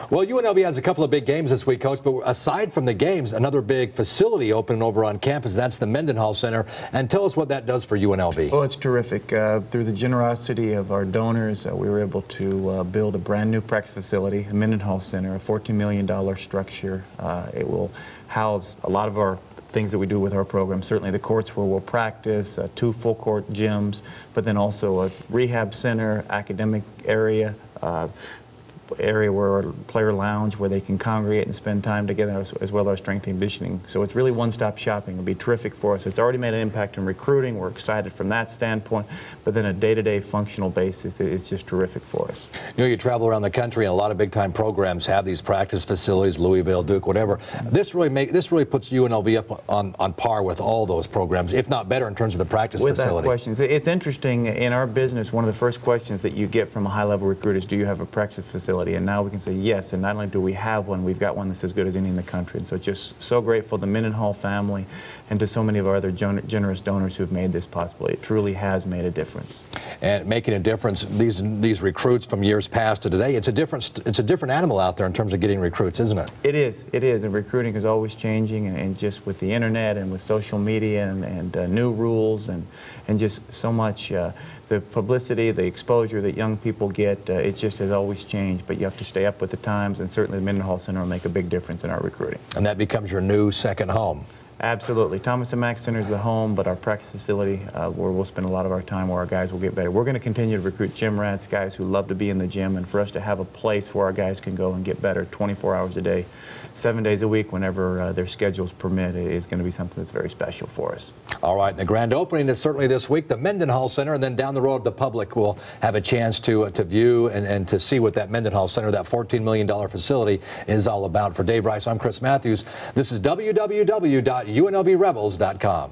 Well, UNLV has a couple of big games this week, Coach, but aside from the games, another big facility opening over on campus. That's the Mendenhall Center. And tell us what that does for UNLV. Well, it's terrific. Through the generosity of our donors, we were able to build a brand new practice facility, the Mendenhall Center, a $14 million structure. It will house a lot of our things that we do with our program. Certainly the courts where we'll practice, 2 full-court gyms, but then also a rehab center, academic area, where our player lounge where they can congregate and spend time together, as well as our strength and conditioning. So it's really one-stop shopping. It'll be terrific for us. It's already made an impact in recruiting. We're excited from that standpoint, but then a day-to-day functional basis, it's just terrific for us. You know, you travel around the country and a lot of big-time programs have these practice facilities, Louisville, Duke, whatever. This really puts UNLV up on par with all those programs, if not better in terms of the practice facility. Without question. It's interesting, in our business, one of the first questions that you get from a high-level recruit is, do you have a practice facility? And now we can say yes, and not only do we have one, we've got one that's as good as any in the country. And so just so grateful to the Mendenhall family and to so many of our other generous donors who have made this possible. It truly has made a difference. And making a difference, these recruits from years past to today, it's a different animal out there in terms of getting recruits, isn't it? It is, and recruiting is always changing, and just with the internet and with social media and new rules and just so much the publicity, the exposure that young people get, it just has always changed, but you have to stay up with the times, and certainly the Mendenhall Center will make a big difference in our recruiting. And that becomes your new second home. Absolutely. Thomas & Mack Center is the home, but our practice facility where we'll spend a lot of our time, where our guys will get better. We're going to continue to recruit gym rats, guys who love to be in the gym, and for us to have a place where our guys can go and get better 24 hours a day, 7 days a week, whenever their schedules permit, is going to be something that's very special for us. All right, the grand opening is certainly this week, the Mendenhall Center, and then down the road the public will have a chance to view and to see what that Mendenhall Center, that $14 million facility, is all about. For Dave Rice, I'm Chris Matthews. This is www.unlvrebels.com.